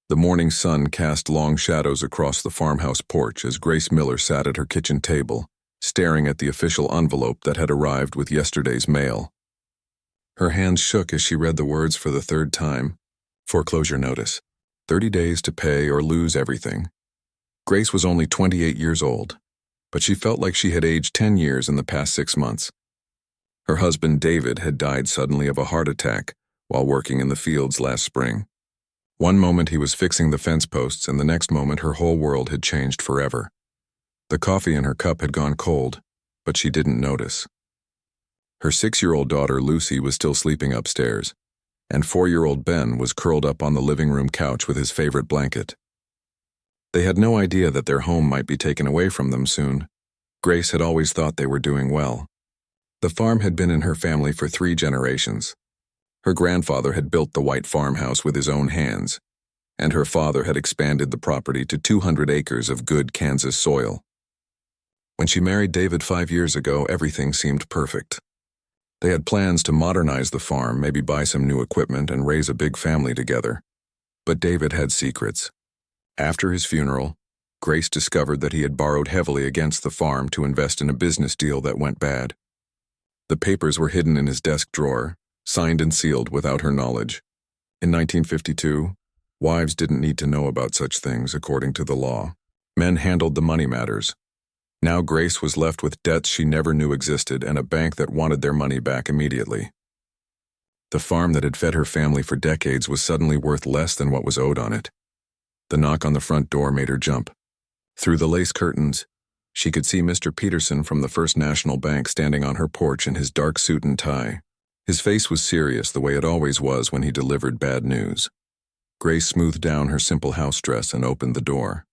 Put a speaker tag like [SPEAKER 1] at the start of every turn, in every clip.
[SPEAKER 1] The morning sun cast long shadows across the farmhouse porch as Grace Miller sat at her kitchen table, staring at the official envelope that had arrived with yesterday's mail. Her hands shook as she read the words for the third time. Foreclosure notice. 30 days to pay or lose everything. Grace was only 28 years old, but she felt like she had aged 10 years in the past 6 months. Her husband, David, had died suddenly of a heart attack while working in the fields last spring. One moment he was fixing the fence posts, and the next moment her whole world had changed forever. The coffee in her cup had gone cold, but she didn't notice. Her 6-year-old daughter, Lucy, was still sleeping upstairs, and 4-year-old Ben was curled up on the living room couch with his favorite blanket. They had no idea that their home might be taken away from them soon. Grace had always thought they were doing well. The farm had been in her family for 3 generations. Her grandfather had built the white farmhouse with his own hands, and her father had expanded the property to 200 acres of good Kansas soil. When she married David 5 years ago, everything seemed perfect. They had plans to modernize the farm, maybe buy some new equipment and raise a big family together. But David had secrets. After his funeral, Grace discovered that he had borrowed heavily against the farm to invest in a business deal that went bad. The papers were hidden in his desk drawer, signed and sealed without her knowledge. In 1952, wives didn't need to know about such things according to the law. Men handled the money matters. Now Grace was left with debts she never knew existed and a bank that wanted their money back immediately. The farm that had fed her family for decades was suddenly worth less than what was owed on it. The knock on the front door made her jump. Through the lace curtains, she could see Mr. Peterson from the First National Bank standing on her porch in his dark suit and tie. His face was serious the way it always was when he delivered bad news. Grace smoothed down her simple house dress and opened the door.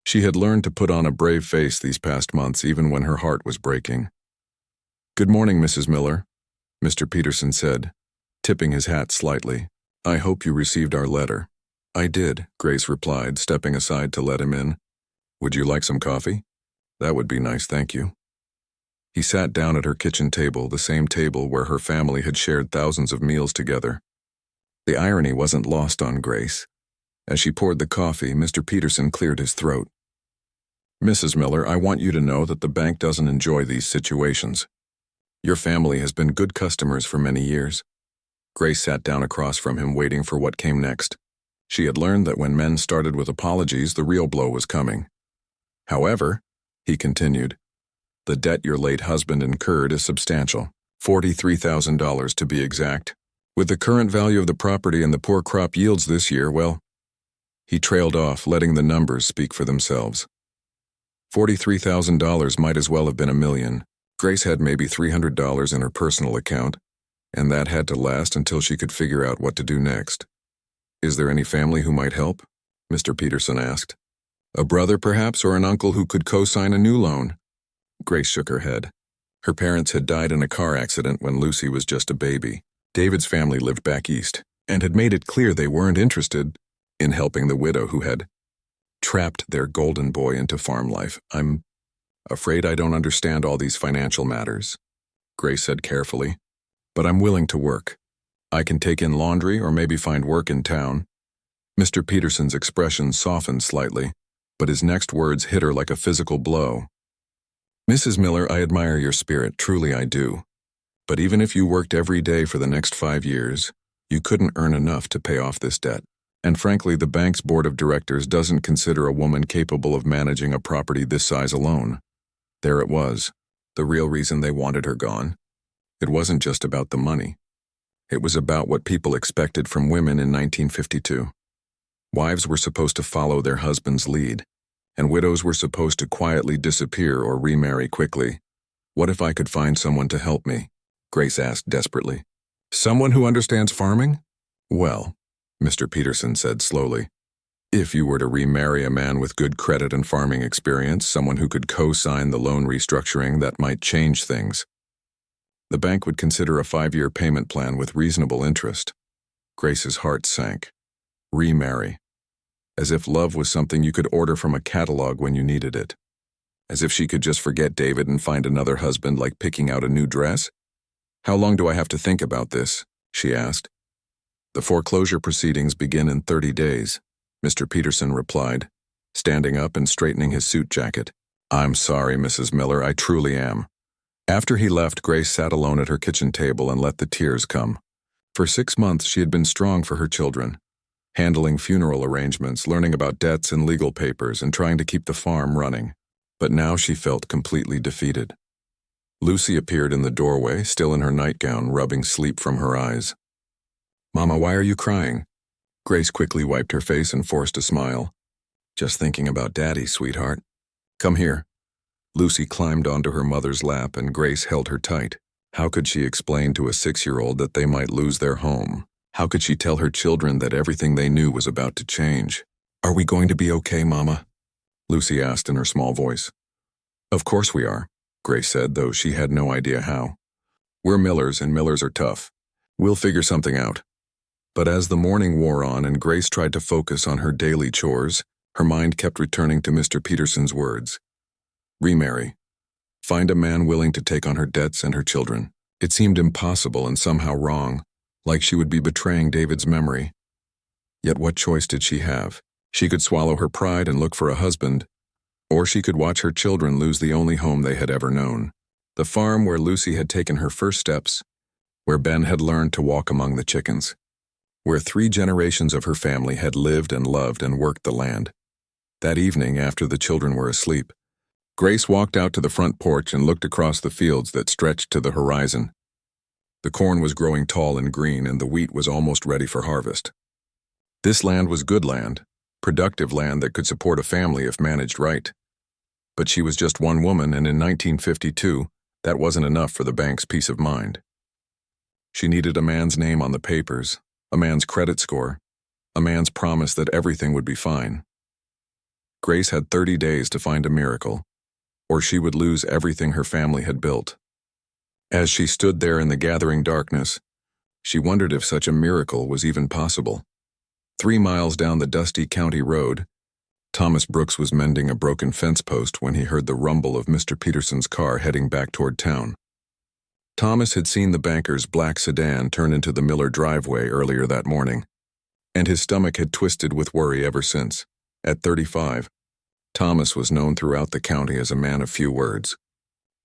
[SPEAKER 1] She had learned to put on a brave face these past months, even when her heart was breaking. "Good morning, Mrs. Miller," Mr. Peterson said, tipping his hat slightly. "I hope you received our letter." "I did," Grace replied, stepping aside to let him in. "Would you like some coffee?" "That would be nice, thank you." He sat down at her kitchen table, the same table where her family had shared thousands of meals together. The irony wasn't lost on Grace. As she poured the coffee, Mr. Peterson cleared his throat. "Mrs. Miller, I want you to know that the bank doesn't enjoy these situations. Your family has been good customers for many years." Grace sat down across from him, waiting for what came next. She had learned that when men started with apologies, the real blow was coming. "However," he continued, "the debt your late husband incurred is substantial, $43,000 to be exact. With the current value of the property and the poor crop yields this year, well..." He trailed off, letting the numbers speak for themselves. $43,000 might as well have been $1 million. Grace had maybe $300 in her personal account, and that had to last until she could figure out what to do next. "Is there any family who might help?" Mr. Peterson asked. "A brother, perhaps, or an uncle who could co-sign a new loan?" Grace shook her head. Her parents had died in a car accident when Lucy was just a baby. David's family lived back east, and had made it clear they weren't interested in helping the widow who had trapped their golden boy into farm life. "I'm afraid I don't understand all these financial matters," Grace said carefully, "but I'm willing to work. I can take in laundry or maybe find work in town." Mr. Peterson's expression softened slightly, but his next words hit her like a physical blow. "Mrs. Miller, I admire your spirit, truly I do. But even if you worked every day for the next 5 years, you couldn't earn enough to pay off this debt. And frankly, the bank's board of directors doesn't consider a woman capable of managing a property this size alone." There it was, the real reason they wanted her gone. It wasn't just about the money. It was about what people expected from women in 1952. Wives were supposed to follow their husband's lead, and widows were supposed to quietly disappear or remarry quickly. "What if I could find someone to help me?" Grace asked desperately. "Someone who understands farming?" "Well," Mr. Peterson said slowly, "if you were to remarry a man with good credit and farming experience, someone who could co-sign the loan restructuring, that might change things. The bank would consider a 5-year payment plan with reasonable interest." Grace's heart sank. Remarry. As if love was something you could order from a catalog when you needed it. As if she could just forget David and find another husband, like picking out a new dress. "How long do I have to think about this?" she asked. "The foreclosure proceedings begin in 30 days. Mr. Peterson replied, standing up and straightening his suit jacket. "I'm sorry, Mrs. Miller, I truly am." After he left, Grace sat alone at her kitchen table and let the tears come. For 6 months, she had been strong for her children, handling funeral arrangements, learning about debts and legal papers, and trying to keep the farm running. But now she felt completely defeated. Lucy appeared in the doorway, still in her nightgown, rubbing sleep from her eyes. "Mama, why are you crying?" Grace quickly wiped her face and forced a smile. "Just thinking about Daddy, sweetheart. Come here." Lucy climbed onto her mother's lap and Grace held her tight. How could she explain to a 6-year-old that they might lose their home? How could she tell her children that everything they knew was about to change? "Are we going to be okay, Mama?" Lucy asked in her small voice. "Of course we are," Grace said, though she had no idea how. "We're Millers, and Millers are tough. We'll figure something out." But as the morning wore on and Grace tried to focus on her daily chores, her mind kept returning to Mr. Peterson's words. Remarry. Find a man willing to take on her debts and her children. It seemed impossible and somehow wrong, like she would be betraying David's memory. Yet what choice did she have? She could swallow her pride and look for a husband, or she could watch her children lose the only home they had ever known. The farm where Lucy had taken her first steps, where Ben had learned to walk among the chickens, where 3 generations of her family had lived and loved and worked the land. That evening, after the children were asleep, Grace walked out to the front porch and looked across the fields that stretched to the horizon. The corn was growing tall and green, and the wheat was almost ready for harvest. This land was good land, productive land that could support a family if managed right. But she was just one woman, and in 1952, that wasn't enough for the bank's peace of mind. She needed a man's name on the papers, a man's credit score, a man's promise that everything would be fine. Grace had 30 days to find a miracle, or she would lose everything her family had built. As she stood there in the gathering darkness, she wondered if such a miracle was even possible. 3 miles down the dusty county road, Thomas Brooks was mending a broken fence post when he heard the rumble of Mr. Peterson's car heading back toward town. Thomas had seen the banker's black sedan turn into the Miller driveway earlier that morning, and his stomach had twisted with worry ever since. At 35, Thomas was known throughout the county as a man of few words.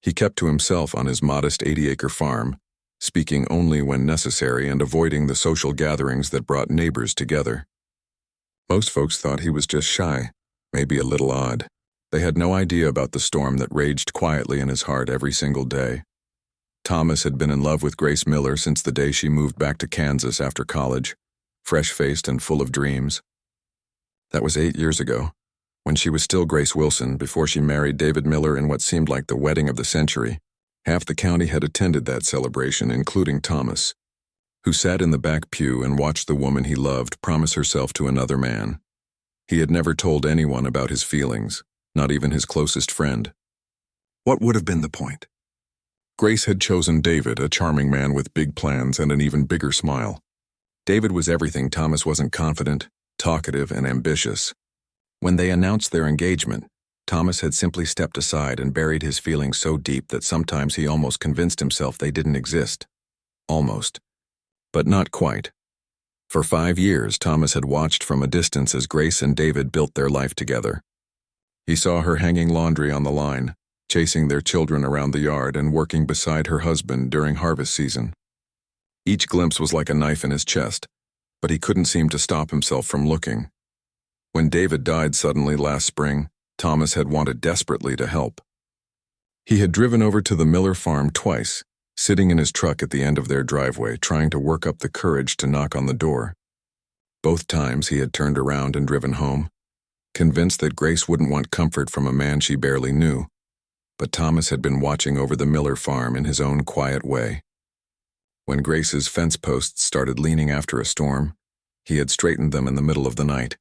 [SPEAKER 1] He kept to himself on his modest 80-acre farm, speaking only when necessary and avoiding the social gatherings that brought neighbors together. Most folks thought he was just shy, maybe a little odd. They had no idea about the storm that raged quietly in his heart every single day. Thomas had been in love with Grace Miller since the day she moved back to Kansas after college, fresh-faced and full of dreams. That was 8 years ago, when she was still Grace Wilson, before she married David Miller in what seemed like the wedding of the century. Half the county had attended that celebration, including Thomas, who sat in the back pew and watched the woman he loved promise herself to another man. He had never told anyone about his feelings, not even his closest friend. What would have been the point? Grace had chosen David, a charming man with big plans and an even bigger smile. David was everything Thomas wasn't: confident, talkative, and ambitious. When they announced their engagement, Thomas had simply stepped aside and buried his feelings so deep that sometimes he almost convinced himself they didn't exist. Almost. But not quite. For 5 years, Thomas had watched from a distance as Grace and David built their life together. He saw her hanging laundry on the line, chasing their children around the yard, and working beside her husband during harvest season. Each glimpse was like a knife in his chest, but he couldn't seem to stop himself from looking. When David died suddenly last spring, Thomas had wanted desperately to help. He had driven over to the Miller farm twice, sitting in his truck at the end of their driveway, trying to work up the courage to knock on the door. Both times he had turned around and driven home, convinced that Grace wouldn't want comfort from a man she barely knew. But Thomas had been watching over the Miller farm in his own quiet way. When Grace's fence posts started leaning after a storm, he had straightened them in the middle of the night.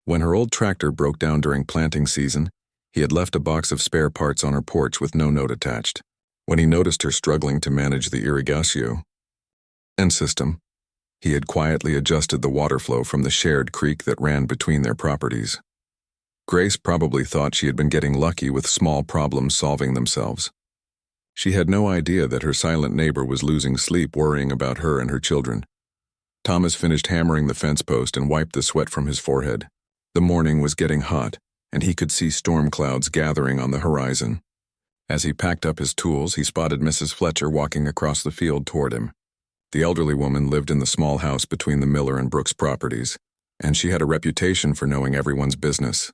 [SPEAKER 1] When her old tractor broke down during planting season, he had left a box of spare parts on her porch with no note attached. When he noticed her struggling to manage the irrigatio system, he had quietly adjusted the water flow from the shared creek that ran between their properties. Grace probably thought she had been getting lucky with small problems solving themselves. She had no idea that her silent neighbor was losing sleep worrying about her and her children. Thomas finished hammering the fence post and wiped the sweat from his forehead. The morning was getting hot, and he could see storm clouds gathering on the horizon. As he packed up his tools, he spotted Mrs. Fletcher walking across the field toward him. The elderly woman lived in the small house between the Miller and Brooks properties, and she had a reputation for knowing everyone's business.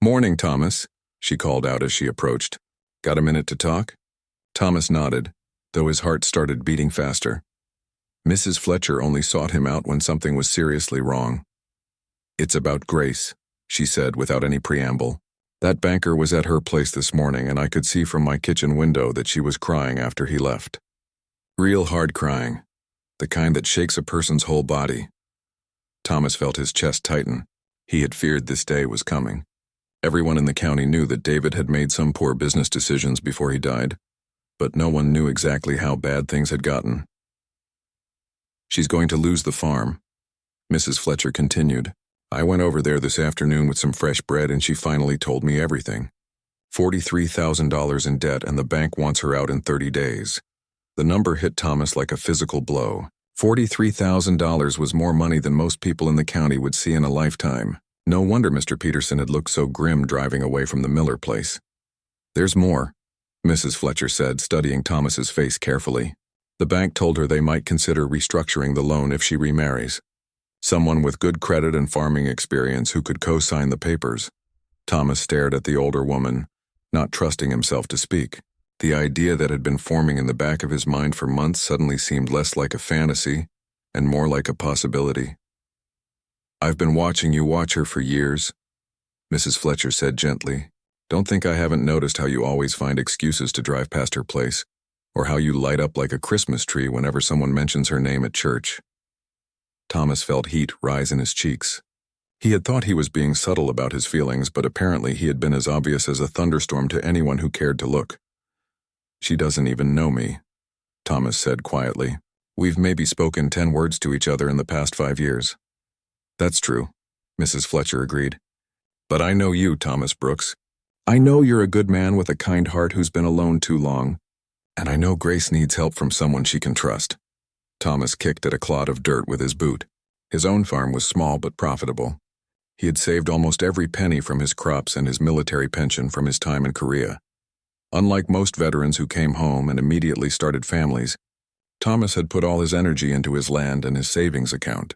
[SPEAKER 1] "Morning, Thomas," she called out as she approached. "Got a minute to talk?" Thomas nodded, though his heart started beating faster. Mrs. Fletcher only sought him out when something was seriously wrong. "It's about Grace," she said without any preamble. "That banker was at her place this morning, and I could see from my kitchen window that she was crying after he left. Real hard crying, the kind that shakes a person's whole body." Thomas felt his chest tighten. He had feared this day was coming. Everyone in the county knew that David had made some poor business decisions before he died, but no one knew exactly how bad things had gotten. "She's going to lose the farm," Mrs. Fletcher continued. "I went over there this afternoon with some fresh bread and she finally told me everything. $43,000 in debt, and the bank wants her out in 30 days. The number hit Thomas like a physical blow. $43,000 was more money than most people in the county would see in a lifetime. No wonder Mr. Peterson had looked so grim driving away from the Miller place. "There's more," Mrs. Fletcher said, studying Thomas's face carefully. "The bank told her they might consider restructuring the loan if she remarries. Someone with good credit and farming experience who could co-sign the papers." Thomas stared at the older woman, not trusting himself to speak. The idea that had been forming in the back of his mind for months suddenly seemed less like a fantasy and more like a possibility. "I've been watching you watch her for years," Mrs. Fletcher said gently. "Don't think I haven't noticed how you always find excuses to drive past her place, or how you light up like a Christmas tree whenever someone mentions her name at church." Thomas felt heat rise in his cheeks. He had thought he was being subtle about his feelings, but apparently he had been as obvious as a thunderstorm to anyone who cared to look. "She doesn't even know me," Thomas said quietly. "We've maybe spoken 10 words to each other in the past 5 years." "That's true," Mrs. Fletcher agreed. "But I know you, Thomas Brooks. I know you're a good man with a kind heart who's been alone too long. And I know Grace needs help from someone she can trust." Thomas kicked at a clod of dirt with his boot. His own farm was small but profitable. He had saved almost every penny from his crops and his military pension from his time in Korea. Unlike most veterans who came home and immediately started families, Thomas had put all his energy into his land and his savings account.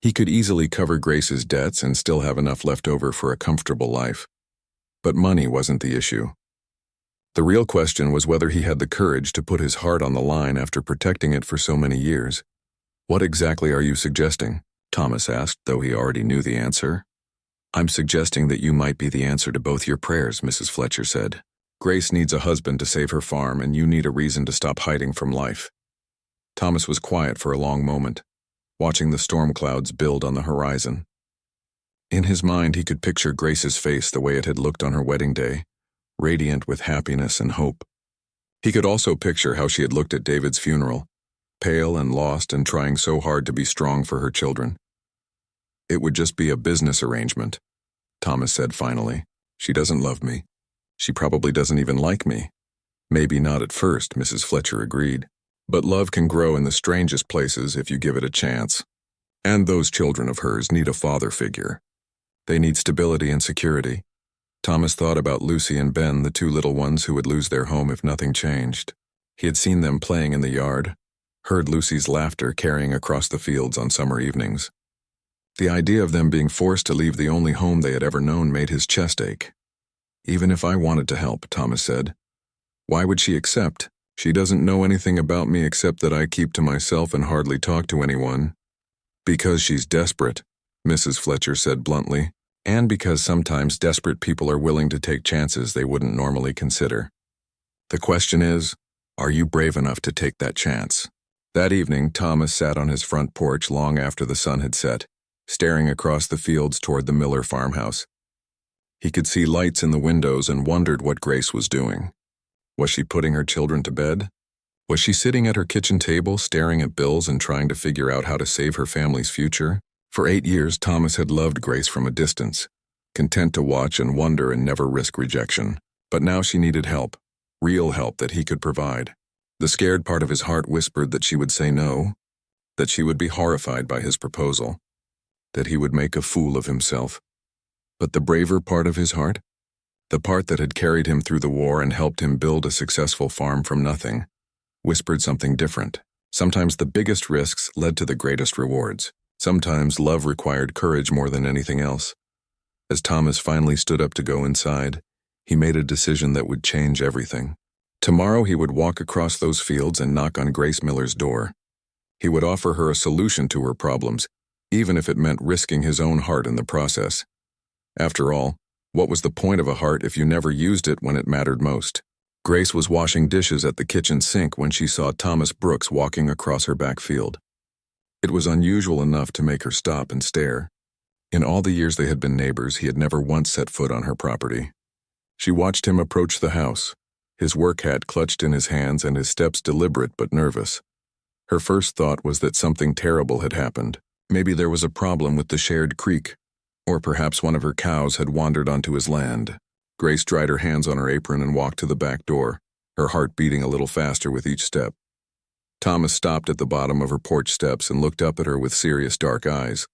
[SPEAKER 1] He could easily cover Grace's debts and still have enough left over for a comfortable life. But money wasn't the issue. The real question was whether he had the courage to put his heart on the line after protecting it for so many years. "What exactly are you suggesting?" Thomas asked, though he already knew the answer. "I'm suggesting that you might be the answer to both your prayers," Mrs. Fletcher said. "Grace needs a husband to save her farm, and you need a reason to stop hiding from life." Thomas was quiet for a long moment, watching the storm clouds build on the horizon. In his mind, he could picture Grace's face the way it had looked on her wedding day, radiant with happiness and hope. He could also picture how she had looked at David's funeral, pale and lost and trying so hard to be strong for her children. "It would just be a business arrangement," Thomas said finally. "She doesn't love me. She probably doesn't even like me." "Maybe not at first," Mrs. Fletcher agreed. "But love can grow in the strangest places if you give it a chance. And those children of hers need a father figure. They need stability and security." Thomas thought about Lucy and Ben, the 2 little ones who would lose their home if nothing changed. He had seen them playing in the yard, heard Lucy's laughter carrying across the fields on summer evenings. The idea of them being forced to leave the only home they had ever known made his chest ache. "Even if I wanted to help," Thomas said, "why would she accept? She doesn't know anything about me except that I keep to myself and hardly talk to anyone." "Because she's desperate," Mrs. Fletcher said bluntly. "And because sometimes desperate people are willing to take chances they wouldn't normally consider. The question is, are you brave enough to take that chance?" That evening, Thomas sat on his front porch long after the sun had set, staring across the fields toward the Miller farmhouse. He could see lights in the windows and wondered what Grace was doing. Was she putting her children to bed? Was she sitting at her kitchen table, staring at bills and trying to figure out how to save her family's future? For 8 years, Thomas had loved Grace from a distance, content to watch and wonder and never risk rejection. But now she needed help, real help that he could provide. The scared part of his heart whispered that she would say no. that she would be horrified by his proposal, that he would make a fool of himself. But the braver part of his heart, the part that had carried him through the war and helped him build a successful farm from nothing, whispered something different. Sometimes the biggest risks led to the greatest rewards. Sometimes love required courage more than anything else. As Thomas finally stood up to go inside, he made a decision that would change everything. Tomorrow he would walk across those fields and knock on Grace Miller's door. He would offer her a solution to her problems, even if it meant risking his own heart in the process. After all, what was the point of a heart if you never used it when it mattered most? Grace was washing dishes at the kitchen sink when she saw Thomas Brooks walking across her back field. It was unusual enough to make her stop and stare. In all the years they had been neighbors, he had never once set foot on her property. She watched him approach the house, his work hat clutched in his hands and his steps deliberate but nervous. Her first thought was that something terrible had happened. Maybe there was a problem with the shared creek, or perhaps one of her cows had wandered onto his land. Grace dried her hands on her apron and walked to the back door, her heart beating a little faster with each step. Thomas stopped at the bottom of her porch steps and looked up at her with serious dark eyes.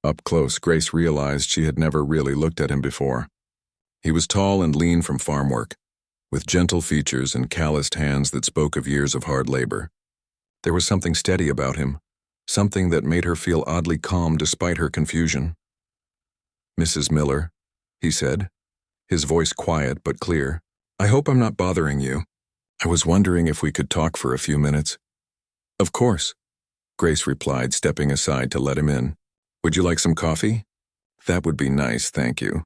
[SPEAKER 1] Up close, Grace realized she had never really looked at him before. He was tall and lean from farm work, with gentle features and calloused hands that spoke of years of hard labor. There was something steady about him, something that made her feel oddly calm despite her confusion. "Mrs. Miller," he said, his voice quiet but clear, "I hope I'm not bothering you. I was wondering if we could talk for a few minutes." "Of course," Grace replied, stepping aside to let him in. "Would you like some coffee?" "That would be nice, thank you."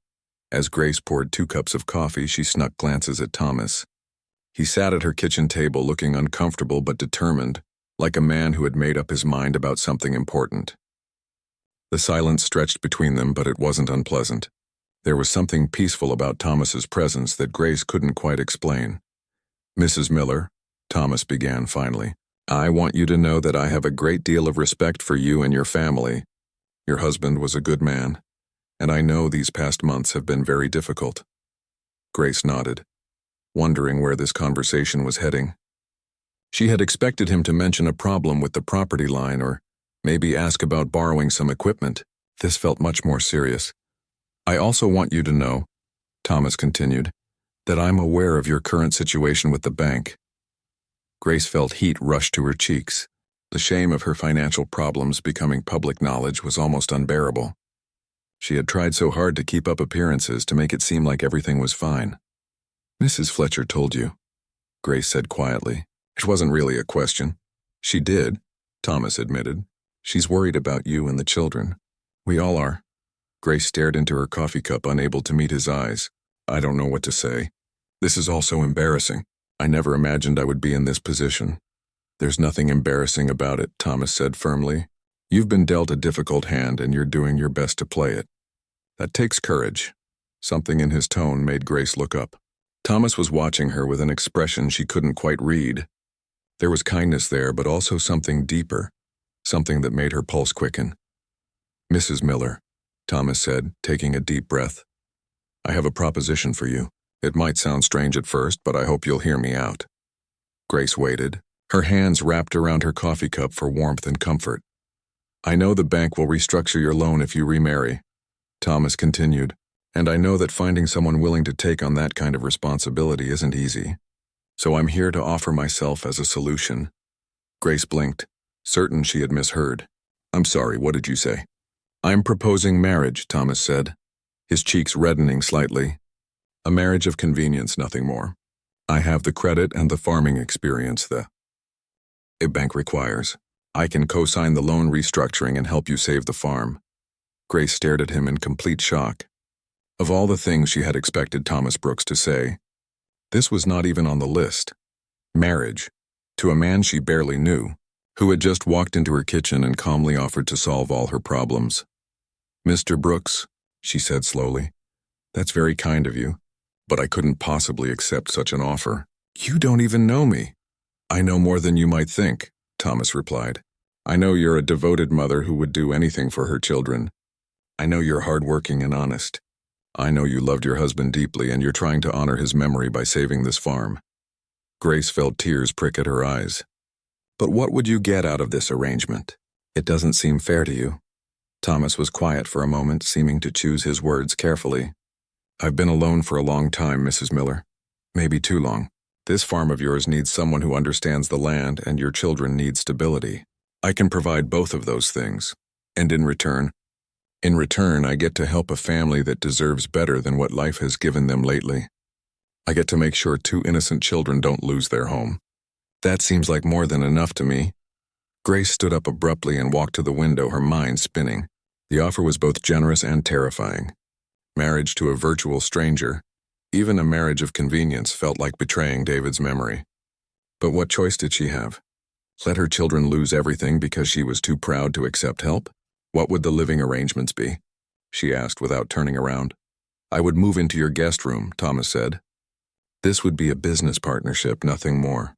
[SPEAKER 1] As Grace poured 2 cups of coffee, she snuck glances at Thomas. He sat at her kitchen table looking uncomfortable but determined, like a man who had made up his mind about something important. The silence stretched between them, but it wasn't unpleasant. There was something peaceful about Thomas's presence that Grace couldn't quite explain. "Mrs. Miller," Thomas began finally, "I want you to know that I have a great deal of respect for you and your family. Your husband was a good man, and I know these past months have been very difficult." Grace nodded, wondering where this conversation was heading. She had expected him to mention a problem with the property line or maybe ask about borrowing some equipment. This felt much more serious. "I also want you to know," Thomas continued, "that I'm aware of your current situation with the bank." Grace felt heat rush to her cheeks. The shame of her financial problems becoming public knowledge was almost unbearable. She had tried so hard to keep up appearances to make it seem like everything was fine. "Mrs. Fletcher told you," Grace said quietly. "It wasn't really a question." "She did," Thomas admitted. "She's worried about you and the children." "We all are." Grace stared into her coffee cup, unable to meet his eyes. "I don't know what to say. This is all so embarrassing. I never imagined I would be in this position." "There's nothing embarrassing about it," Thomas said firmly. "You've been dealt a difficult hand and you're doing your best to play it. That takes courage." Something in his tone made Grace look up. Thomas was watching her with an expression she couldn't quite read. There was kindness there, but also something deeper, something that made her pulse quicken. "Mrs. Miller," Thomas said, taking a deep breath, "I have a proposition for you. It might sound strange at first, but I hope you'll hear me out." Grace waited, her hands wrapped around her coffee cup for warmth and comfort. "I know the bank will restructure your loan if you remarry," Thomas continued, "and I know that finding someone willing to take on that kind of responsibility isn't easy. So I'm here to offer myself as a solution." Grace blinked, certain she had misheard. "I'm sorry, what did you say?" "I'm proposing marriage," Thomas said, his cheeks reddening slightly. "A marriage of convenience, nothing more. I have the credit and the farming experience a bank requires. I can co-sign the loan restructuring and help you save the farm." Grace stared at him in complete shock. Of all the things she had expected Thomas Brooks to say, this was not even on the list. Marriage, to a man she barely knew, who had just walked into her kitchen and calmly offered to solve all her problems. "Mr. Brooks," she said slowly, "that's very kind of you, but I couldn't possibly accept such an offer. You don't even know me." "I know more than you might think," Thomas replied. "I know you're a devoted mother who would do anything for her children. I know you're hardworking and honest. I know you loved your husband deeply and you're trying to honor his memory by saving this farm." Grace felt tears prick at her eyes. But what would you get out of this arrangement? It doesn't seem fair to you. Thomas was quiet for a moment, seeming to choose his words carefully. I've been alone for a long time, Mrs. Miller. Maybe too long. This farm of yours needs someone who understands the land, and your children need stability. I can provide both of those things. And in return, I get to help a family that deserves better than what life has given them lately. I get to make sure 2 innocent children don't lose their home. That seems like more than enough to me. Grace stood up abruptly and walked to the window, her mind spinning. The offer was both generous and terrifying. Marriage to a virtual stranger, even a marriage of convenience, felt like betraying David's memory. But what choice did she have? Let her children lose everything because she was too proud to accept help? What would the living arrangements be? She asked without turning around. I would move into your guest room, Thomas said. This would be a business partnership, nothing more.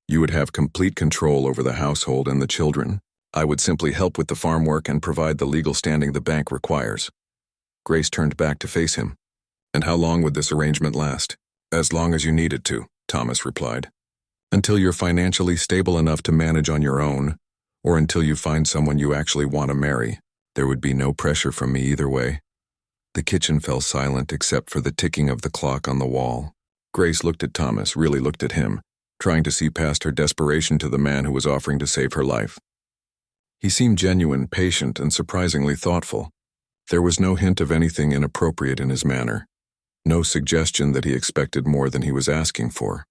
[SPEAKER 1] You would have complete control over the household and the children. I would simply help with the farm work and provide the legal standing the bank requires. Grace turned back to face him. And how long would this arrangement last? As long as you need it to, Thomas replied. Until you're financially stable enough to manage on your own, or until you find someone you actually want to marry. There would be no pressure from me either way. The kitchen fell silent except for the ticking of the clock on the wall. Grace looked at Thomas, really looked at him, trying to see past her desperation to the man who was offering to save her life. He seemed genuine, patient, and surprisingly thoughtful. There was no hint of anything inappropriate in his manner. No suggestion that he expected more than he was asking for.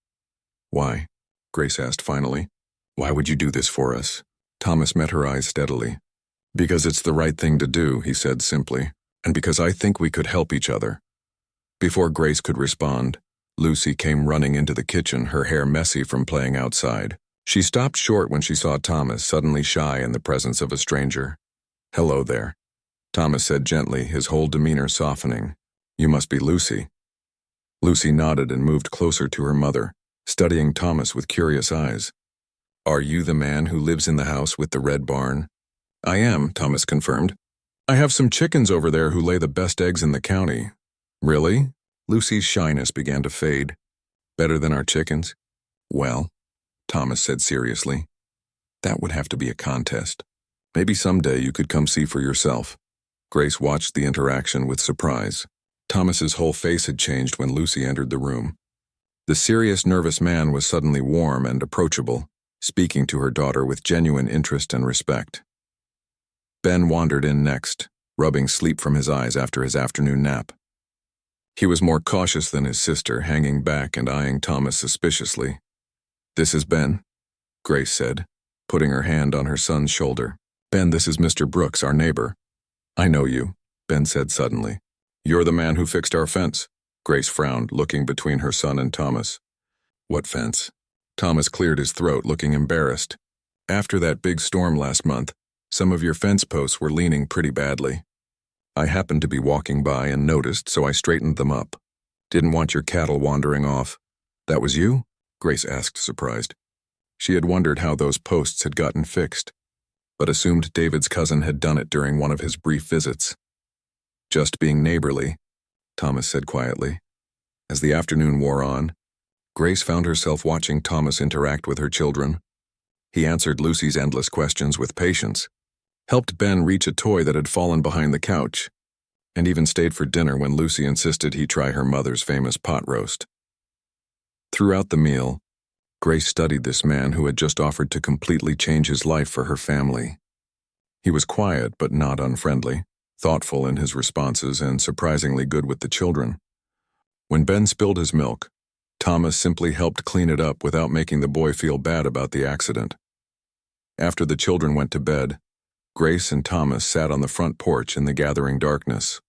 [SPEAKER 1] Why? Grace asked finally. Why would you do this for us? Thomas met her eyes steadily. Because it's the right thing to do, he said simply, and because I think we could help each other. Before Grace could respond, Lucy came running into the kitchen, her hair messy from playing outside. She stopped short when she saw Thomas, suddenly shy in the presence of a stranger. Hello there, Thomas said gently, his whole demeanor softening. You must be Lucy. Lucy nodded and moved closer to her mother, studying Thomas with curious eyes. Are you the man who lives in the house with the red barn? I am, Thomas confirmed. I have some chickens over there who lay the best eggs in the county. Really? Lucy's shyness began to fade. Better than our chickens? Well, Thomas said seriously, that would have to be a contest. Maybe someday you could come see for yourself. Grace watched the interaction with surprise. Thomas's whole face had changed when Lucy entered the room. The serious, nervous man was suddenly warm and approachable, speaking to her daughter with genuine interest and respect. Ben wandered in next, rubbing sleep from his eyes after his afternoon nap. He was more cautious than his sister, hanging back and eyeing Thomas suspiciously. This is Ben, Grace said, putting her hand on her son's shoulder. Ben, this is Mr. Brooks, our neighbor. I know you, Ben said suddenly. You're the man who fixed our fence. Grace frowned, looking between her son and Thomas. What fence? Thomas cleared his throat, looking embarrassed. After that big storm last month, some of your fence posts were leaning pretty badly. I happened to be walking by and noticed, so I straightened them up. Didn't want your cattle wandering off. That was you? Grace asked, surprised. She had wondered how those posts had gotten fixed, but assumed David's cousin had done it during one of his brief visits. Just being neighborly, Thomas said quietly. As the afternoon wore on, Grace found herself watching Thomas interact with her children. He answered Lucy's endless questions with patience, helped Ben reach a toy that had fallen behind the couch, and even stayed for dinner when Lucy insisted he try her mother's famous pot roast. Throughout the meal, Grace studied this man who had just offered to completely change his life for her family. He was quiet but not unfriendly, thoughtful in his responses, and surprisingly good with the children. When Ben spilled his milk, Thomas simply helped clean it up without making the boy feel bad about the accident. After the children went to bed, Grace and Thomas sat on the front porch in the gathering darkness.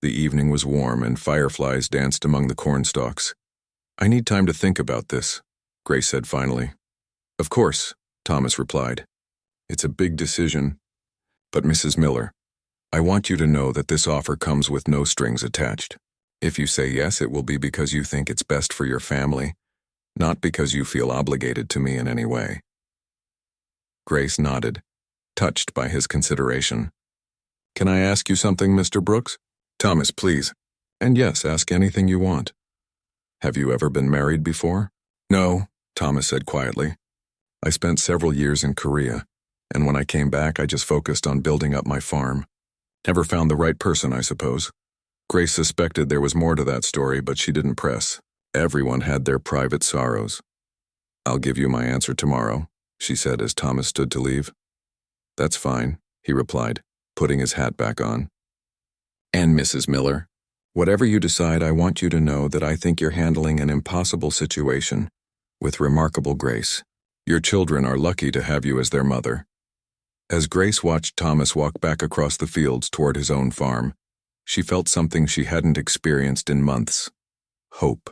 [SPEAKER 1] The evening was warm and fireflies danced among the cornstalks. I need time to think about this, Grace said finally. Of course, Thomas replied. It's a big decision. But Mrs. Miller, I want you to know that this offer comes with no strings attached. If you say yes, it will be because you think it's best for your family, not because you feel obligated to me in any way. Grace nodded, touched by his consideration. Can I ask you something, Mr. Brooks? Thomas, please. And yes, ask anything you want. Have you ever been married before? No, Thomas said quietly. I spent several years in Korea, and when I came back, I just focused on building up my farm. Never found the right person, I suppose. Grace suspected there was more to that story, but she didn't press. Everyone had their private sorrows. I'll give you my answer tomorrow, she said as Thomas stood to leave. That's fine, he replied, putting his hat back on. And Mrs. Miller, whatever you decide, I want you to know that I think you're handling an impossible situation with remarkable grace. Your children are lucky to have you as their mother. As Grace watched Thomas walk back across the fields toward his own farm, she felt something she hadn't experienced in months. Hope.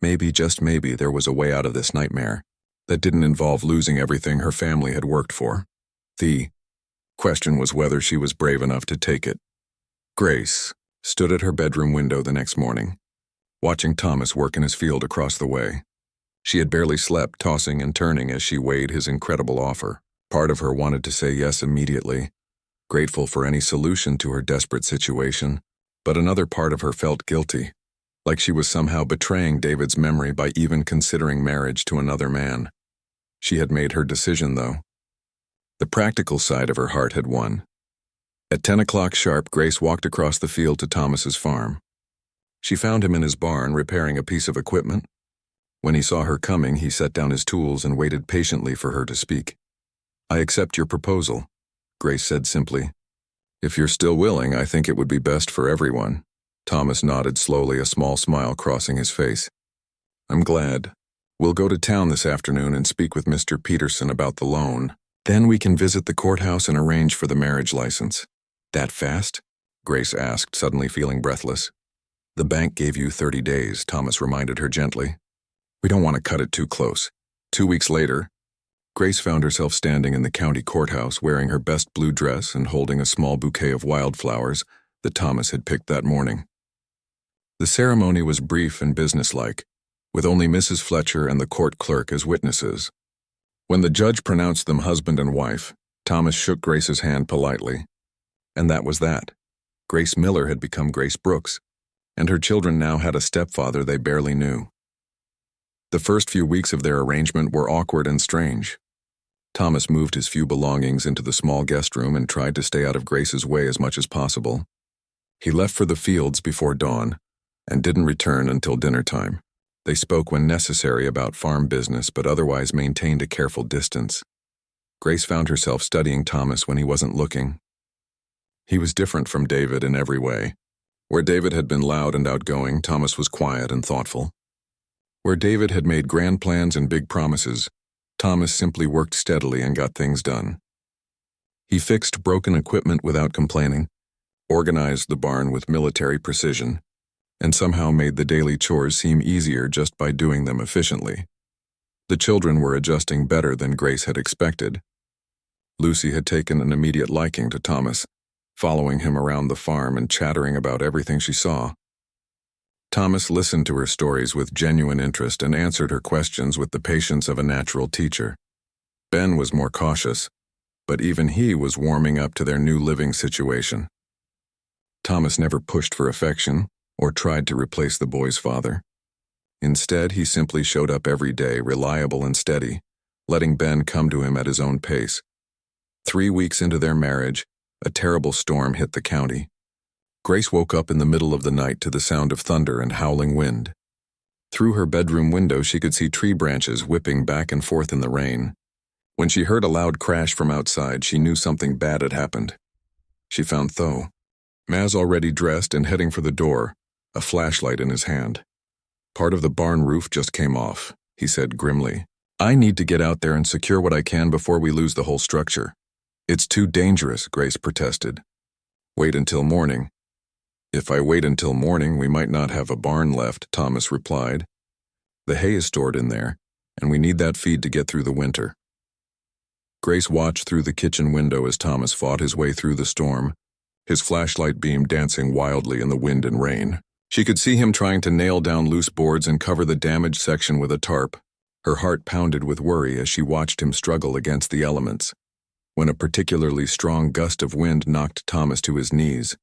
[SPEAKER 1] Maybe, just maybe, there was a way out of this nightmare that didn't involve losing everything her family had worked for. The question was whether she was brave enough to take it. Grace stood at her bedroom window the next morning, watching Thomas work in his field across the way. She had barely slept, tossing and turning as she weighed his incredible offer. Part of her wanted to say yes immediately, grateful for any solution to her desperate situation, but another part of her felt guilty, like she was somehow betraying David's memory by even considering marriage to another man. She had made her decision, though. The practical side of her heart had won. At 10 o'clock sharp, Grace walked across the field to Thomas's farm. She found him in his barn repairing a piece of equipment. When he saw her coming, he set down his tools and waited patiently for her to speak. I accept your proposal, Grace said simply. If you're still willing, I think it would be best for everyone. Thomas nodded slowly, a small smile crossing his face. I'm glad. We'll go to town this afternoon and speak with Mr. Peterson about the loan. Then we can visit the courthouse and arrange for the marriage license. That fast? Grace asked, suddenly feeling breathless. The bank gave you 30 days, Thomas reminded her gently. We don't want to cut it too close. 2 weeks later, Grace found herself standing in the county courthouse wearing her best blue dress and holding a small bouquet of wildflowers that Thomas had picked that morning. The ceremony was brief and businesslike, with only Mrs. Fletcher and the court clerk as witnesses. When the judge pronounced them husband and wife, Thomas shook Grace's hand politely. And that was that. Grace Miller had become Grace Brooks, and her children now had a stepfather they barely knew. The first few weeks of their arrangement were awkward and strange. Thomas moved his few belongings into the small guest room and tried to stay out of Grace's way as much as possible. He left for the fields before dawn and didn't return until dinner time. They spoke when necessary about farm business, but otherwise maintained a careful distance. Grace found herself studying Thomas when he wasn't looking. He was different from David in every way. Where David had been loud and outgoing, Thomas was quiet and thoughtful. Where David had made grand plans and big promises, Thomas simply worked steadily and got things done. He fixed broken equipment without complaining, organized the barn with military precision, and somehow made the daily chores seem easier just by doing them efficiently. The children were adjusting better than Grace had expected. Lucy had taken an immediate liking to Thomas, following him around the farm and chattering about everything she saw. Thomas listened to her stories with genuine interest and answered her questions with the patience of a natural teacher. Ben was more cautious, but even he was warming up to their new living situation. Thomas never pushed for affection or tried to replace the boy's father. Instead, he simply showed up every day, reliable and steady, letting Ben come to him at his own pace. 3 weeks into their marriage, a terrible storm hit the county. Grace woke up in the middle of the night to the sound of thunder and howling wind. Through her bedroom window, she could see tree branches whipping back and forth in the rain. When she heard a loud crash from outside, she knew something bad had happened. She found Tho. Maz already dressed and heading for the door, a flashlight in his hand. Part of the barn roof just came off, he said grimly. I need to get out there and secure what I can before we lose the whole structure. It's too dangerous, Grace protested. Wait until morning. If I wait until morning, we might not have a barn left, Thomas replied. The hay is stored in there, and we need that feed to get through the winter. Grace watched through the kitchen window as Thomas fought his way through the storm, his flashlight beam dancing wildly in the wind and rain. She could see him trying to nail down loose boards and cover the damaged section with a tarp. Her heart pounded with worry as she watched him struggle against the elements. When a particularly strong gust of wind knocked Thomas to his knees,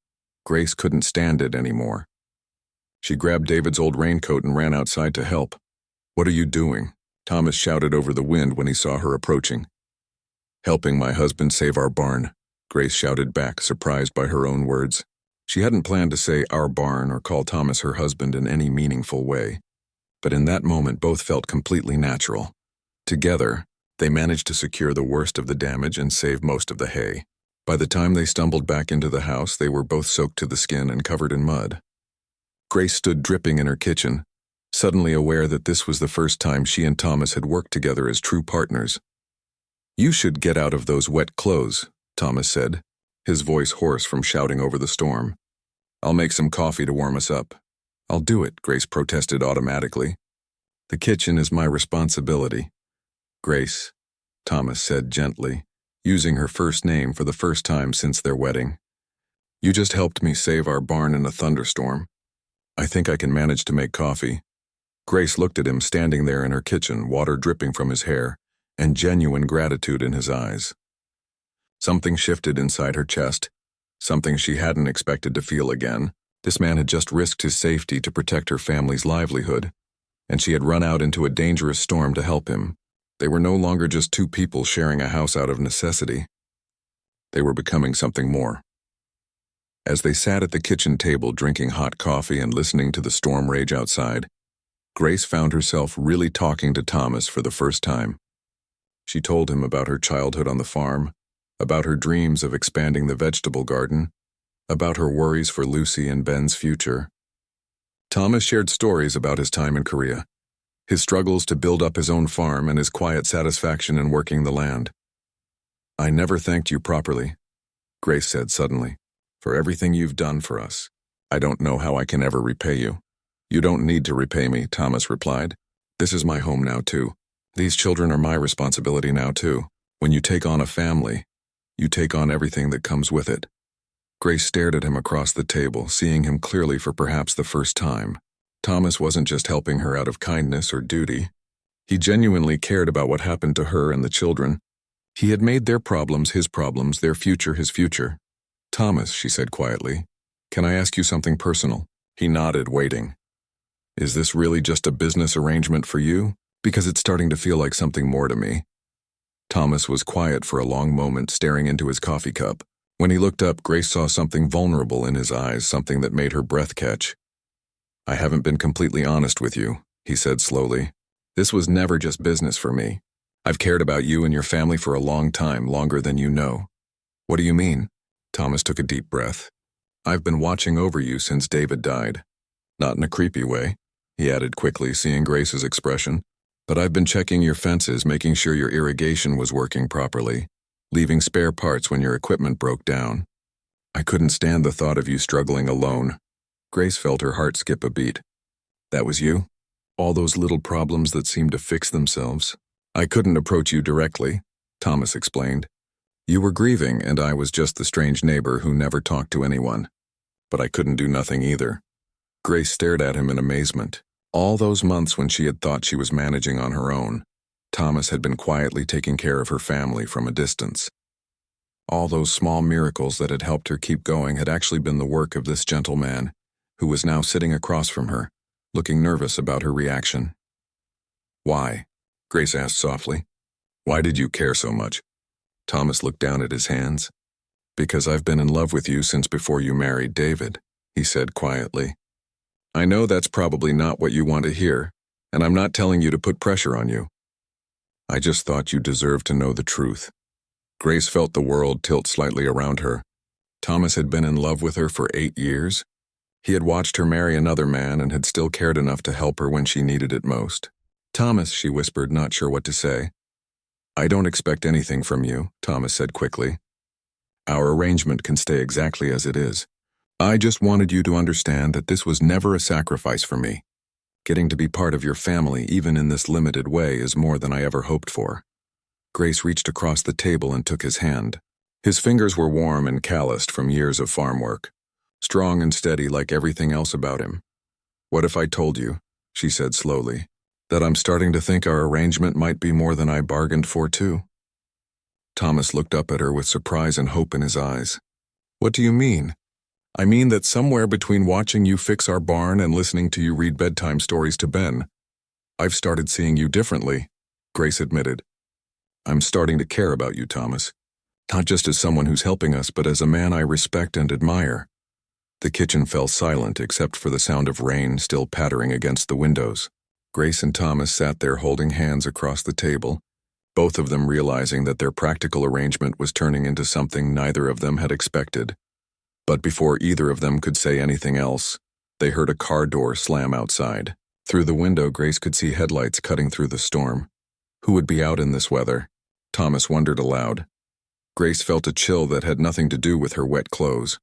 [SPEAKER 1] Grace couldn't stand it anymore. She grabbed David's old raincoat and ran outside to help. What are you doing? Thomas shouted over the wind when he saw her approaching. "Helping my husband save our barn," Grace shouted back, surprised by her own words. She hadn't planned to say our barn or call Thomas her husband in any meaningful way. But in that moment, both felt completely natural. Together, they managed to secure the worst of the damage and save most of the hay. By the time they stumbled back into the house, they were both soaked to the skin and covered in mud. Grace stood dripping in her kitchen, suddenly aware that this was the first time she and Thomas had worked together as true partners. "You should get out of those wet clothes," Thomas said, his voice hoarse from shouting over the storm. "I'll make some coffee to warm us up." "I'll do it," Grace protested automatically. "The kitchen is my responsibility." "Grace," Thomas said gently, using her first name for the first time since their wedding. "You just helped me save our barn in a thunderstorm. I think I can manage to make coffee." Grace looked at him standing there in her kitchen, water dripping from his hair, and genuine gratitude in his eyes. Something shifted inside her chest, something she hadn't expected to feel again. This man had just risked his safety to protect her family's livelihood, and she had run out into a dangerous storm to help him. They were no longer just two people sharing a house out of necessity. They were becoming something more. As they sat at the kitchen table drinking hot coffee and listening to the storm rage outside, Grace found herself really talking to Thomas for the first time. She told him about her childhood on the farm, about her dreams of expanding the vegetable garden, about her worries for Lucy and Ben's future. Thomas shared stories about his time in Korea, his struggles to build up his own farm and his quiet satisfaction in working the land. "I never thanked you properly," Grace said suddenly, "for everything you've done for us. I don't know how I can ever repay you." "You don't need to repay me," Thomas replied. "This is my home now too. These children are my responsibility now too. When you take on a family, you take on everything that comes with it." Grace stared at him across the table, seeing him clearly for perhaps the first time. Thomas wasn't just helping her out of kindness or duty. He genuinely cared about what happened to her and the children. He had made their problems his problems, their future his future. "Thomas," she said quietly, "can I ask you something personal?" He nodded, waiting. "Is this really just a business arrangement for you? Because it's starting to feel like something more to me." Thomas was quiet for a long moment, staring into his coffee cup. When he looked up, Grace saw something vulnerable in his eyes, something that made her breath catch. "I haven't been completely honest with you," he said slowly. "This was never just business for me. I've cared about you and your family for a long time, longer than you know." "What do you mean?" Thomas took a deep breath. "I've been watching over you since David died. Not in a creepy way," he added quickly, seeing Grace's expression. "But I've been checking your fences, making sure your irrigation was working properly, leaving spare parts when your equipment broke down. I couldn't stand the thought of you struggling alone." Grace felt her heart skip a beat. "That was you? All those little problems that seemed to fix themselves?" "I couldn't approach you directly," Thomas explained. "You were grieving, and I was just the strange neighbor who never talked to anyone. But I couldn't do nothing either." Grace stared at him in amazement. All those months when she had thought she was managing on her own, Thomas had been quietly taking care of her family from a distance. All those small miracles that had helped her keep going had actually been the work of this gentle man, who was now sitting across from her, looking nervous about her reaction. "Why?" Grace asked softly. "Why did you care so much?" Thomas looked down at his hands. "Because I've been in love with you since before you married David," he said quietly. "I know that's probably not what you want to hear, and I'm not telling you to put pressure on you. I just thought you deserved to know the truth." Grace felt the world tilt slightly around her. Thomas had been in love with her for 8 years. He had watched her marry another man and had still cared enough to help her when she needed it most. "Thomas," she whispered, not sure what to say. "I don't expect anything from you," Thomas said quickly. "Our arrangement can stay exactly as it is. I just wanted you to understand that this was never a sacrifice for me. Getting to be part of your family, even in this limited way, is more than I ever hoped for." Grace reached across the table and took his hand. His fingers were warm and calloused from years of farm work, strong and steady like everything else about him. "What if I told you," she said slowly, "that I'm starting to think our arrangement might be more than I bargained for too?" Thomas looked up at her with surprise and hope in his eyes. "What do you mean?" "I mean that somewhere between watching you fix our barn and listening to you read bedtime stories to Ben, I've started seeing you differently." Grace admitted. I'm starting to care about you, Thomas. Not just as someone who's helping us, but as a man I respect and admire. The kitchen fell silent except for the sound of rain still pattering against the windows. Grace and Thomas sat there holding hands across the table, both of them realizing that their practical arrangement was turning into something neither of them had expected. But before either of them could say anything else, they heard a car door slam outside. Through the window, Grace could see headlights cutting through the storm. Who would be out in this weather? Thomas wondered aloud. Grace felt a chill that had nothing to do with her wet clothes.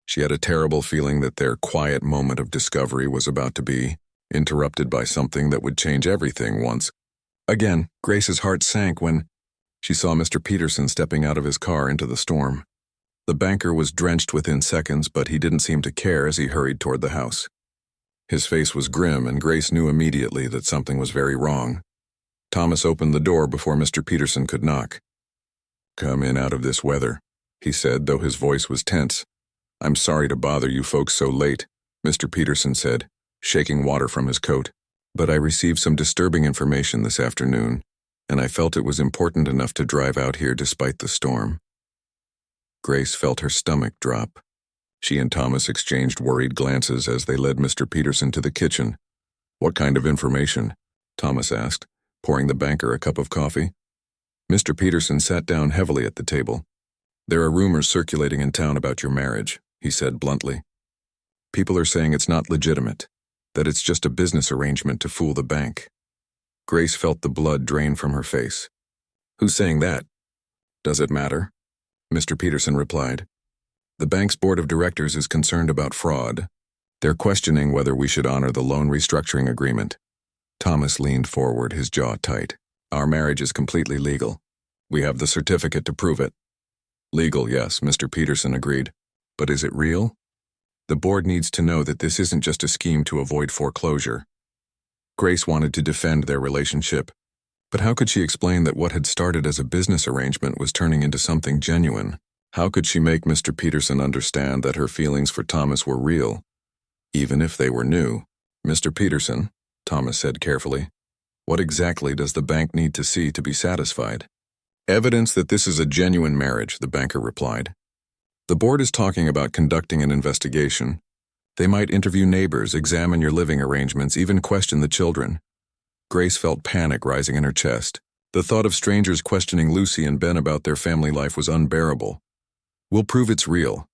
[SPEAKER 1] She had a terrible feeling that their quiet moment of discovery was about to be interrupted by something that would change everything once. Again, Grace's heart sank when she saw Mr. Peterson stepping out of his car into the storm. The banker was drenched within seconds, but he didn't seem to care as he hurried toward the house. His face was grim, and Grace knew immediately that something was very wrong. Thomas opened the door before Mr. Peterson could knock. "Come in out of this weather," he said, though his voice was tense. "I'm sorry to bother you folks so late," Mr. Peterson said, shaking water from his coat. "But I received some disturbing information this afternoon, and I felt it was important enough to drive out here despite the storm." Grace felt her stomach drop. She and Thomas exchanged worried glances as they led Mr. Peterson to the kitchen. "What kind of information?" Thomas asked, pouring the banker a cup of coffee. Mr. Peterson sat down heavily at the table. "There are rumors circulating in town about your marriage," he said bluntly. "People are saying it's not legitimate, that it's just a business arrangement to fool the bank." Grace felt the blood drain from her face. "Who's saying that?" "Does it matter?" Mr. Peterson replied. "The bank's board of directors is concerned about fraud. They're questioning whether we should honor the loan restructuring agreement." Thomas leaned forward, his jaw tight. "Our marriage is completely legal. We have the certificate to prove it." "Legal, yes," Mr. Peterson agreed. "But is it real? The board needs to know that this isn't just a scheme to avoid foreclosure." Grace wanted to defend their relationship, but how could she explain that what had started as a business arrangement was turning into something genuine? How could she make Mr. Peterson understand that her feelings for Thomas were real, even if they were new? "Mr. Peterson," Thomas said carefully, "what exactly does the bank need to see to be satisfied?" "Evidence that this is a genuine marriage," the banker replied. "The board is talking about conducting an investigation. They might interview neighbors, examine your living arrangements, even question the children." Grace felt panic rising in her chest. The thought of strangers questioning Lucy and Ben about their family life was unbearable. "We'll prove it's real,"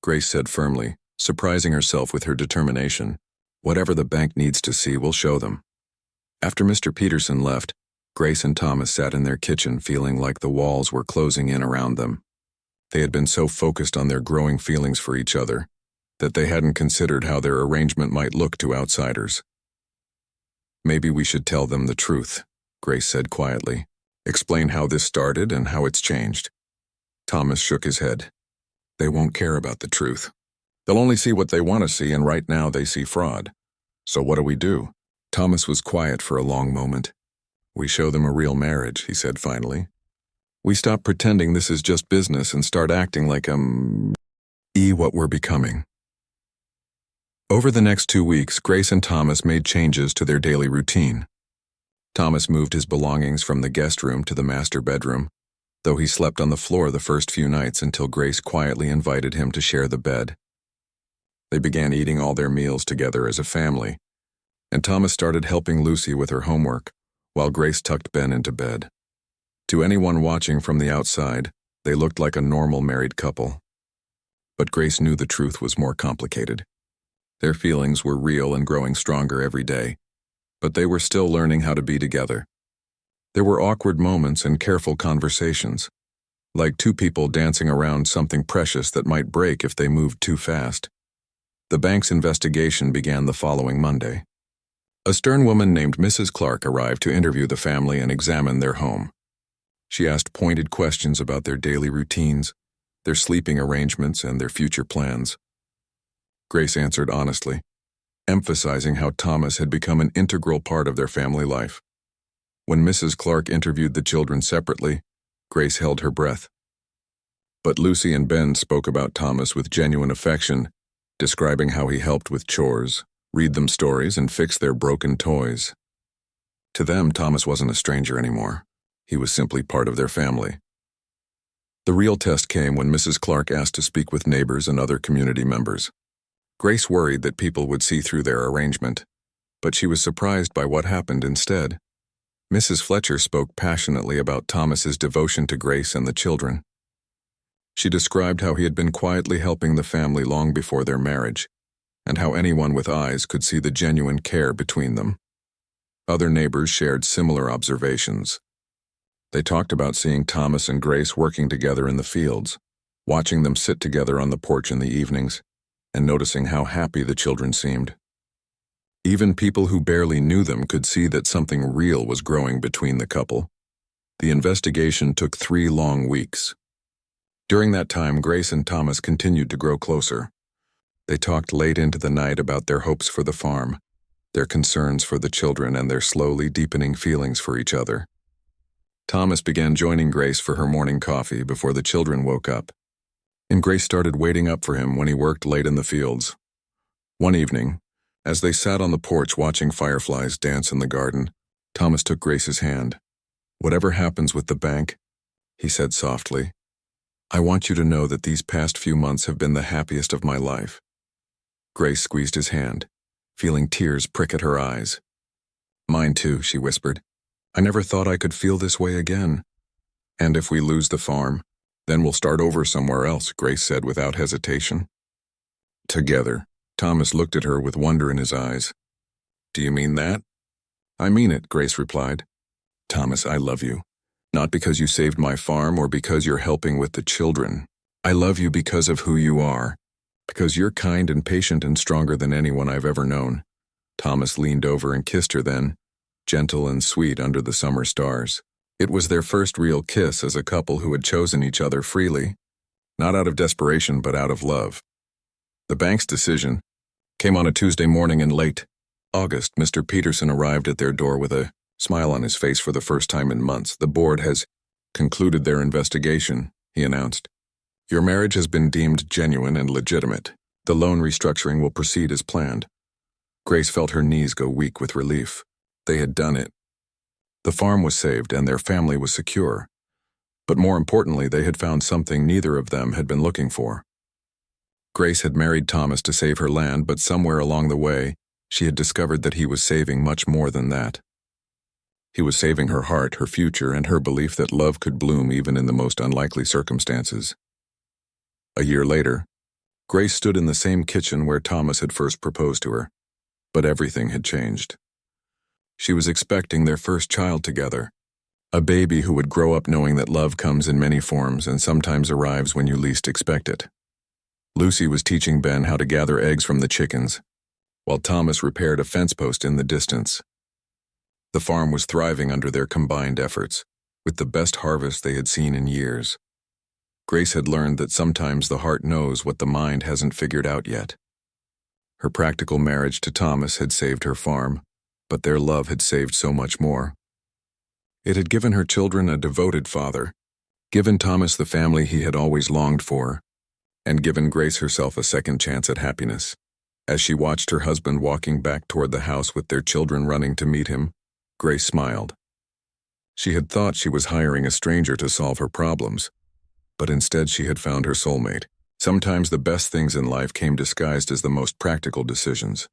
[SPEAKER 1] Grace said firmly, surprising herself with her determination. "Whatever the bank needs to see, we'll show them." After Mr. Peterson left, Grace and Thomas sat in their kitchen feeling like the walls were closing in around them. They had been so focused on their growing feelings for each other that they hadn't considered how their arrangement might look to outsiders. "Maybe we should tell them the truth," Grace said quietly. "Explain how this started and how it's changed." Thomas shook his head. "They won't care about the truth. They'll only see what they want to see, and right now they see fraud. So what do we do?" Thomas was quiet for a long moment. "We show them a real marriage," he said finally. "We stop pretending this is just business and start acting like what we're becoming." Over the next 2 weeks, Grace and Thomas made changes to their daily routine. Thomas moved his belongings from the guest room to the master bedroom, though he slept on the floor the first few nights until Grace quietly invited him to share the bed. They began eating all their meals together as a family, and Thomas started helping Lucy with her homework, while Grace tucked Ben into bed. To anyone watching from the outside, they looked like a normal married couple. But Grace knew the truth was more complicated. Their feelings were real and growing stronger every day, but they were still learning how to be together. There were awkward moments and careful conversations, like two people dancing around something precious that might break if they moved too fast. The bank's investigation began the following Monday. A stern woman named Mrs. Clark arrived to interview the family and examine their home. She asked pointed questions about their daily routines, their sleeping arrangements, and their future plans. Grace answered honestly, emphasizing how Thomas had become an integral part of their family life. When Mrs. Clark interviewed the children separately, Grace held her breath. But Lucy and Ben spoke about Thomas with genuine affection, describing how he helped with chores, read them stories, and fix their broken toys. To them, Thomas wasn't a stranger anymore. He was simply part of their family. The real test came when Mrs. Clark asked to speak with neighbors and other community members. Grace worried that people would see through their arrangement, but she was surprised by what happened instead. Mrs. Fletcher spoke passionately about Thomas's devotion to Grace and the children. She described how he had been quietly helping the family long before their marriage, and how anyone with eyes could see the genuine care between them. Other neighbors shared similar observations. They talked about seeing Thomas and Grace working together in the fields, watching them sit together on the porch in the evenings, and noticing how happy the children seemed. Even people who barely knew them could see that something real was growing between the couple. The investigation took 3 long weeks. During that time, Grace and Thomas continued to grow closer. They talked late into the night about their hopes for the farm, their concerns for the children, and their slowly deepening feelings for each other. Thomas began joining Grace for her morning coffee before the children woke up, and Grace started waiting up for him when he worked late in the fields. One evening, as they sat on the porch watching fireflies dance in the garden, Thomas took Grace's hand. "Whatever happens with the bank," he said softly, "I want you to know that these past few months have been the happiest of my life." Grace squeezed his hand, feeling tears prick at her eyes. "Mine too," she whispered. "I never thought I could feel this way again." "And if we lose the farm, then we'll start over somewhere else," Grace said without hesitation. Together, Thomas looked at her with wonder in his eyes. "Do you mean that?" "I mean it," Grace replied. "Thomas, I love you. Not because you saved my farm or because you're helping with the children. I love you because of who you are. Because you're kind and patient and stronger than anyone I've ever known." Thomas leaned over and kissed her then, gentle and sweet under the summer stars. It was their first real kiss as a couple who had chosen each other freely, not out of desperation but out of love. The bank's decision came on a Tuesday morning in late August. Mr. Peterson arrived at their door with a smile on his face for the first time in months. "The board has concluded their investigation," he announced. "Your marriage has been deemed genuine and legitimate. The loan restructuring will proceed as planned." Grace felt her knees go weak with relief. They had done it. The farm was saved and their family was secure. But more importantly, they had found something neither of them had been looking for. Grace had married Thomas to save her land, but somewhere along the way, she had discovered that he was saving much more than that. He was saving her heart, her future, and her belief that love could bloom even in the most unlikely circumstances. A year later, Grace stood in the same kitchen where Thomas had first proposed to her, but everything had changed. She was expecting their first child together, a baby who would grow up knowing that love comes in many forms and sometimes arrives when you least expect it. Lucy was teaching Ben how to gather eggs from the chickens, while Thomas repaired a fence post in the distance. The farm was thriving under their combined efforts, with the best harvest they had seen in years. Grace had learned that sometimes the heart knows what the mind hasn't figured out yet. Her practical marriage to Thomas had saved her farm, but their love had saved so much more. It had given her children a devoted father, given Thomas the family he had always longed for, and given Grace herself a second chance at happiness. As she watched her husband walking back toward the house with their children running to meet him, Grace smiled. She had thought she was hiring a stranger to solve her problems, but instead she had found her soulmate. Sometimes the best things in life came disguised as the most practical decisions.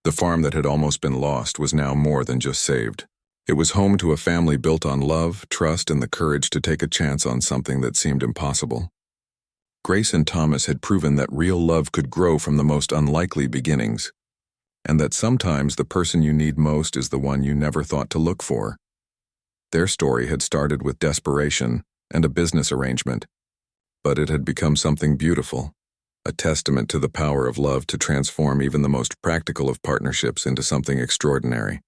[SPEAKER 1] The farm that had almost been lost was now more than just saved. It was home to a family built on love, trust, and the courage to take a chance on something that seemed impossible. Grace and Thomas had proven that real love could grow from the most unlikely beginnings, and that sometimes the person you need most is the one you never thought to look for. Their story had started with desperation and a business arrangement, but it had become something beautiful, a testament to the power of love to transform even the most practical of partnerships into something extraordinary.